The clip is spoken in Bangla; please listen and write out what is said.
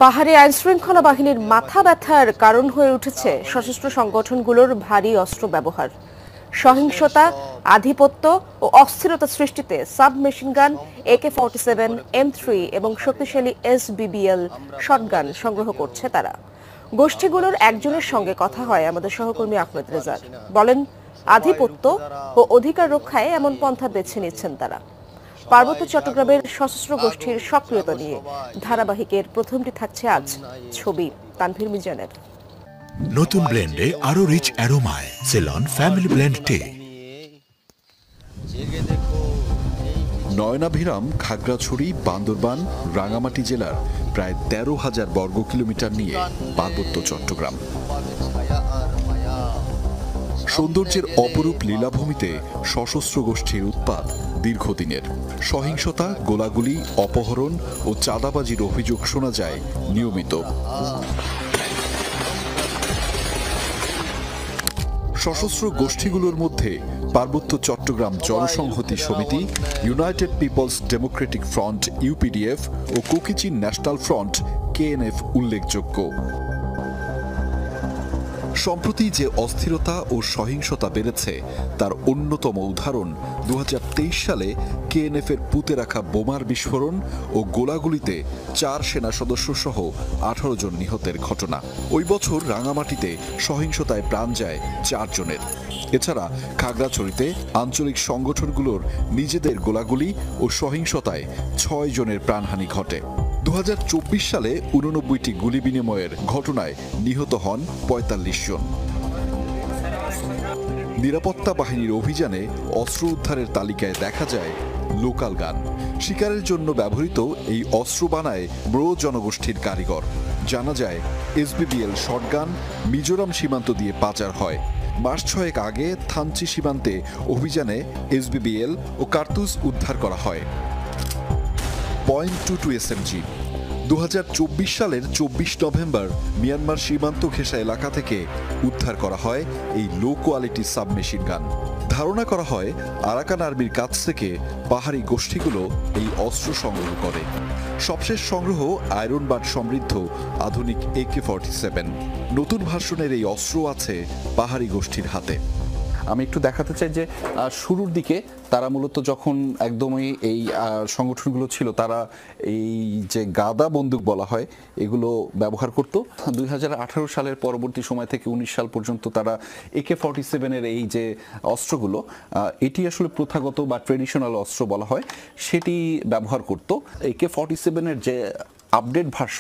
পাহাড়ি আইনশৃঙ্খলা বাহিনীর মাথা ব্যথার কারণ হয়ে উঠেছে সশস্ত্র সংগঠনগুলোর ভারী অস্ত্র ব্যবহার। সহিংসতা, আধিপত্য ও অস্থিরতা সৃষ্টিতে সাবমেশিন গান, AK-47, M3 এবং শক্তিশালী SBBL শটগান সংগ্রহ করছে তারা। গোষ্ঠীগুলোর একজনের সঙ্গে কথা হয় আমাদের সহকর্মী আহমেদ রেজার। বলেন, আধিপত্য ও অধিকার রক্ষায় এমন পন্থা বেছে নিচ্ছেন তারা। পার্বত্য চট্টগ্রামের সশস্ত্র গোষ্ঠীর সক্রিয়তা নিয়ে ধারাবাহিকের প্রথমটি থাকছে আজ। ছবি তানভীর মিজানের। নতুন ব্লেন্ডে আরো রিচ অ্যারোমায় সেলন ফ্যামিলি ব্লেন্ড টে। নয়নাভিরাম, খাগড়াছড়ি, বান্দরবান, রাঙামাটি জেলার প্রায় ১৩,০০০ বর্গ কিলোমিটার নিয়ে পার্বত্য চট্টগ্রাম। সৌন্দর্যের অপরূপ লীলাভূমিতে সশস্ত্র গোষ্ঠীর উৎপাত দীর্ঘদিনের। সহিংসতা, গোলাগুলি, অপহরণ ও চাঁদাবাজির অভিযোগ শোনা যায় নিয়মিত। সশস্ত্র গোষ্ঠীগুলোর মধ্যে পার্বত্য Chattagram Janasamhati Samiti, united peoples democratic front UPDF ও কুকিচিন ন্যাশনাল ফ্রন্ট KNF উল্লেখযোগ্য। সম্প্রতি যে অস্থিরতা ও সহিংসতা বেড়েছে তার অন্যতম উদাহরণ ২০২৩ সালে KNF-এর পুঁতে রাখা বোমার বিস্ফোরণ ও গোলাগুলিতে ৪ সেনা সদস্য সহ ১৮ জন নিহতের ঘটনা। ওই বছর রাঙামাটিতে সহিংসতায় প্রাণ যায় ৪ জনের। এছাড়া খাগড়াছড়িতে আঞ্চলিক সংগঠনগুলোর নিজেদের গোলাগুলি ও সহিংসতায় ৬ জনের প্রাণহানি ঘটে। ২০২৪ সালে ৮৯টি গুলি বিনিময়ের ঘটনায় নিহত হন ৪৫ জন। নিরাপত্তা বাহিনীর অভিযানে অস্ত্র উদ্ধারের তালিকায় দেখা যায় লোকাল গান। শিকারের জন্য ব্যবহৃত এই অস্ত্র বানায় ব্রো জনগোষ্ঠীর কারিগর। জানা যায় SBBL শটগান মিজোরাম সীমান্ত দিয়ে পাচার হয়। মাস ৬ আগে থানচি সীমান্তে অভিযানে SBBL ও কার্তুজ উদ্ধার করা হয়। .22 SMG ২০২৪ সালের ২৪ নভেম্বর মিয়ানমার সীমান্ত ঘেঁষা এলাকা থেকে উদ্ধার করা হয় এই লো কোয়ালিটি সাবমেশিন গান। ধারণা করা হয় আরাকান আর্মির কাছ থেকে পাহাড়ি গোষ্ঠীগুলো এই অস্ত্র সংগ্রহ করে। সবশেষ সংগ্রহ আয়রন বাট সমৃদ্ধ আধুনিক AK-47। নতুন ভার্সনের এই অস্ত্র আছে পাহাড়ি গোষ্ঠীর হাতে। আমি একটু দেখাতে চাই যে শুরুর দিকে তারা মূলত যখন একদমই এই সংগঠনগুলো ছিল, তারা এই যে গাদা বন্দুক বলা হয় এগুলো ব্যবহার করত। ২০১৮ সালের পরবর্তী সময় থেকে ১৯ সাল পর্যন্ত তারা AK-47-এর এই যে অস্ত্রগুলো, এটি আসলে প্রথাগত বা ট্রেডিশনাল অস্ত্র বলা হয়, সেটি ব্যবহার করত। AK-47-এর যে আপডেট ভার্সন